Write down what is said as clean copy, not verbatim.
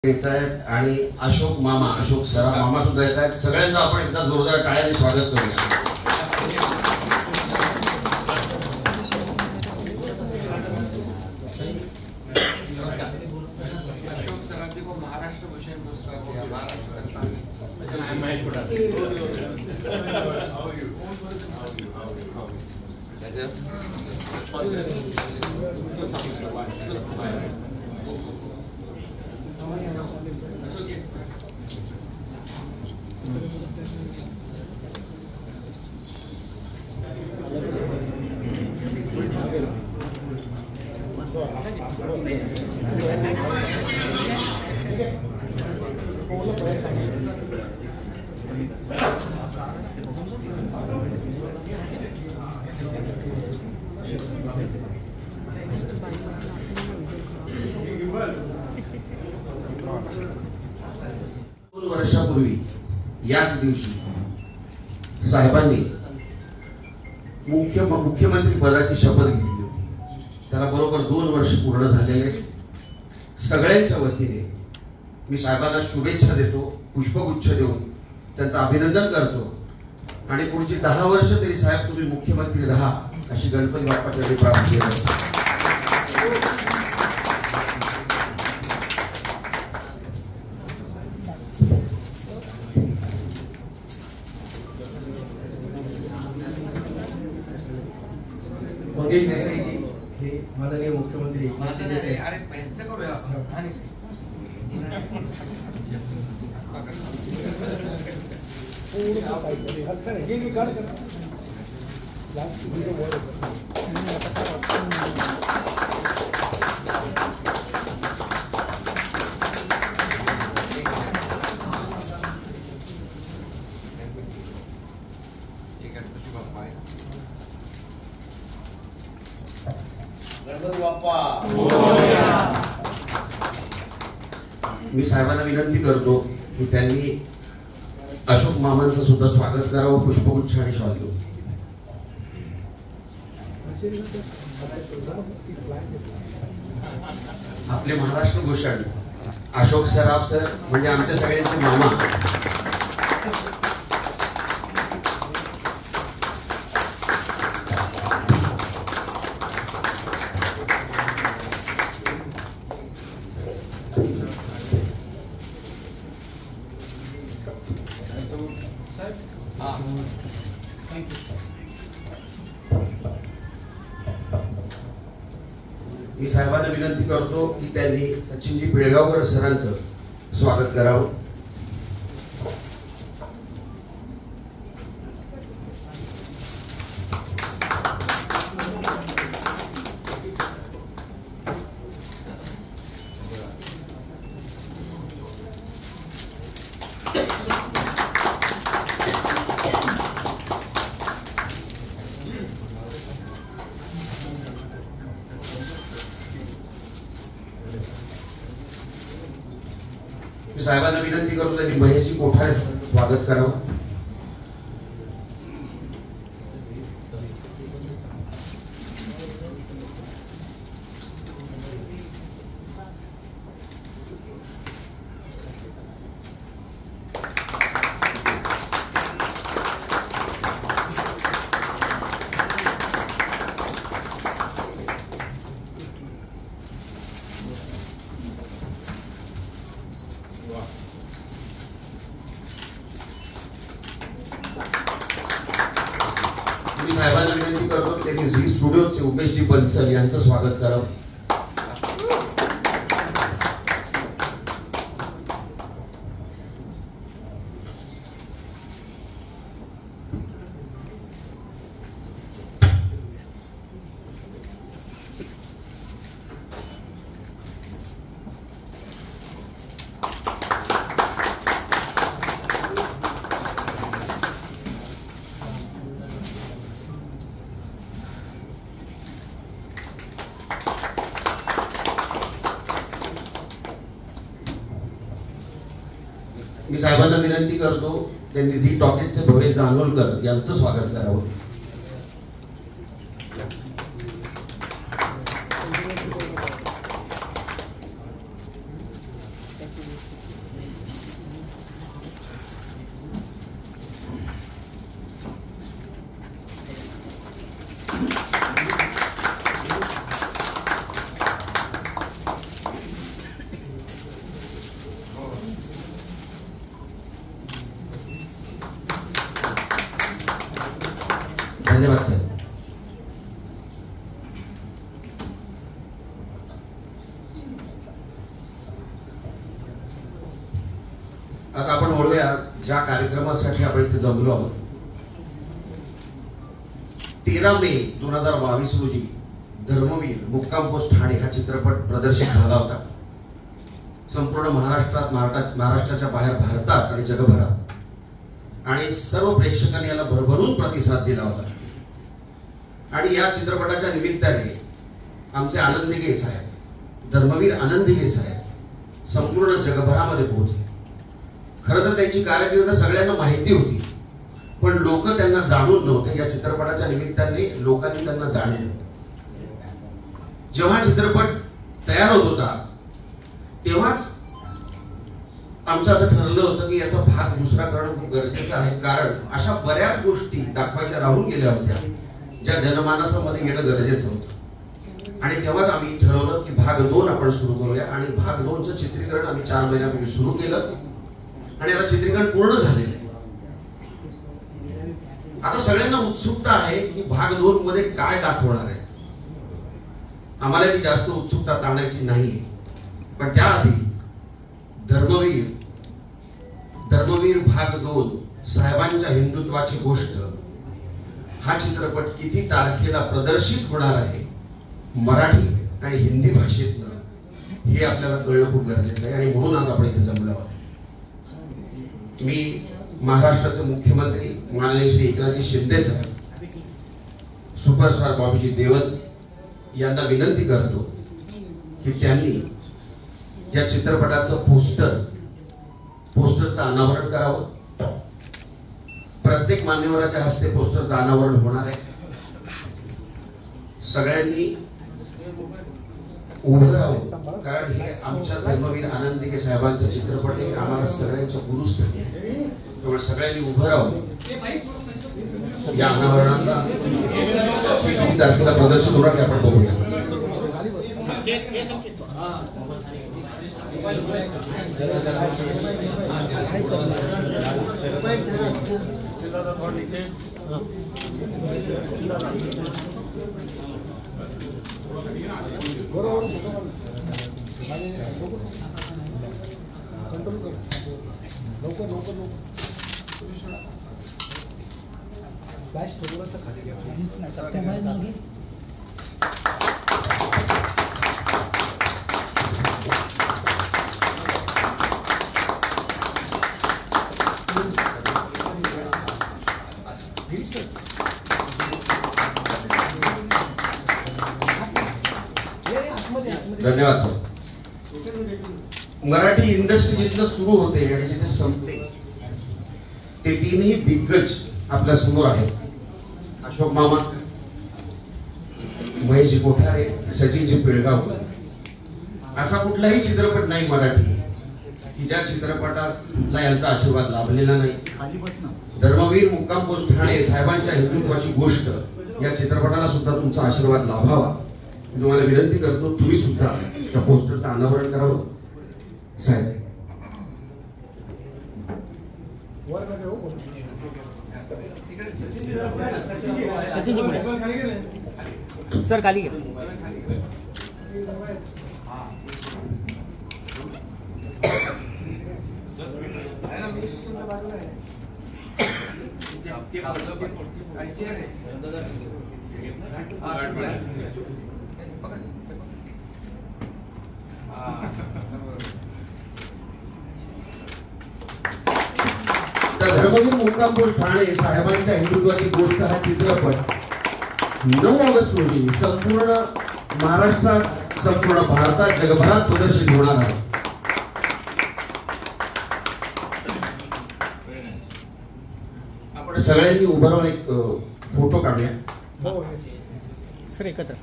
येत आहेत आणि अशोक मामा, अशोक सराफ मामा सुद्धा येत आहेत. सगळ्यांचं आपण एकदा जोरदार टाळ्यांनी स्वागत करूया. महाराष्ट्र भूषण पुरस्कार वर्षापूर्वी याच दिवशी साहेबांनी मुख्यमंत्री पदाची शपथ घेतली होती. त्याला बरोबर 2 वर्ष पूर्ण झालेले. सगळ्यांच्या वतीने मी साहेबांना शुभेच्छा देतो, पुष्पगुच्छ देऊन त्यांचं अभिनंदन करतो आणि पुढची 10 वर्ष तरी साहेब तुम्ही मुख्यमंत्री राहा अशी गणपती बाप्पाच्या प्रार्थना करतो. मंगेश देसाई जी हे माननीय मुख्यमंत्री देसाई मी साहेबांना विनंती करतो की त्यांनी अशोक मामांचं सुद्धा स्वागत करावं, पुष्पगुच्छ आणि शॉल देऊ. आपले महाराष्ट्र भूषण अशोक सराफ सर म्हणजे आमच्या सगळ्यांचे मामा. मी साहेबांना विनंती करतो की त्यांनी सचिनजी पिळगावकर सरांचं स्वागत करावं. मी साहेबांना विनंती करतो त्यांनी महेशजी कोठारे स्वागत करावं. मी साहेबांना विनंती करतो की त्यांनी झी स्टुडिओचे उमेशजी बन्सल यांचं स्वागत करावं. मी साहेबांना विनंती करतो त्यांनी झी टॉकीजचे भोरे जानोलकर यांचं स्वागत करावं. धन्यवाद सर. आता आपण वळूया ज्या कार्यक्रमासाठी आपण इथे जमलो आहोत. 13 मे 2022 रोजी धर्मवीर मुक्काम पोस्ट ठाणे हा चित्रपट प्रदर्शित झाला होता. संपूर्ण महाराष्ट्राच्या बाहेर भारतात आणि जगभरात, आणि सर्व प्रेक्षकांनी याला भरभरून प्रतिसाद दिला होता. आणि या चित्रपटाच्या निमित्ताने आमचे आनंदिगे साहेब, धर्मवीर आनंदिगे साहेब संपूर्ण जगभरामध्ये पोहोचले. खरं तर त्यांची कारकीर्द सगळ्यांना माहिती होती, पण लोक त्यांना जाणून नव्हते. या चित्रपटाच्या निमित्ताने लोकांनी त्यांना जाणलं. जेव्हा चित्रपट तयार होत होता तेव्हाच आमचं असं ठरलं होतं की याचा भाग दुसरा करणं खूप गरजेचं आहे, कारण अशा बऱ्याच गोष्टी दाखवायच्या राहून गेल्या होत्या ज्या जनमानसामध्ये येणं गरजेचं होतं. आणि तेव्हाच आम्ही ठरवलं की भाग 2 आपण सुरू करूया. आणि भाग 2चं चित्रीकरण आम्ही 4 महिन्यापूर्वी सुरू केलं आणि आता चित्रीकरण पूर्ण झालेलं आहे. आता सगळ्यांना उत्सुकता आहे की भाग 2 मध्ये काय दाखवणार आहे. आम्हाला ती जास्त उत्सुकता ताणायची नाही, पण त्याआधी धर्मवीर भाग 2 साहेबांच्या हिंदुत्वाची गोष्ट हा चित्रपट किती तारखेला प्रदर्शित होणार आहे मराठी आणि हिंदी भाषेतनं हे आपल्याला कळणं खूप गरजेचं आहे. आणि म्हणून आज आपण इथे जमलो आहोत. मी महाराष्ट्राचे मुख्यमंत्री माननीय श्री एकनाथजी शिंदे साहेब, सुपरस्टार बाबूजी देवल यांना विनंती करतो की त्यांनी या चित्रपटाचं पोस्टरचं अनावरण करावं. प्रत्येक मान्यवराच्या हस्ते पोस्टरचं अनावरण होणार आहे. सगळ्यांनी उभं राहून, कारण हे आमच्या धर्मवीर आनंदिके साहेबांचा चित्रपट आहे, आम्हाला सगळ्यांच्या गुरुस्थानी आहे. त्यामुळे सगळ्यांनी उभं राहून या अनावरणाला किती तारखेला प्रदर्शित होणार ते आपण बघूया. धन्यवाद सर. मराठी इंडस्ट्री जिथं सुरू होते आणि जिथे संपते ते तीनही दिग्गज आपल्या समोर आहेत. अशोक मामा, महेशजी कोठारे, सचिनजी पिळगावकर. असा कुठलाही चित्रपट नाही मराठी की ज्या चित्रपटाला यांचा आशीर्वाद लाभलेला नाही. धर्मवीर मुक्काम पोस्ट ठाणे साहेबांच्या हिंदुत्वाची गोष्ट या चित्रपटाला सुद्धा तुमचा आशीर्वाद लाभावा. मी तुम्हाला विनंती करतो, तुम्ही सुद्धा त्या पोस्टरचं अनावरण करावं. साहेब सर खाली घ्या. धर्मवीर मुक्काम पोस्ट ठाणे साहेबांच्या हिंदुत्वाची गोष्ट हा चित्रपट 9 ऑगस्ट रोजी संपूर्ण महाराष्ट्रात, संपूर्ण भारतात, जगभरात प्रदर्शित होणार आहे. आपण सगळ्यांनी उभं राहून एक फोटो काढूया सर एकत्र.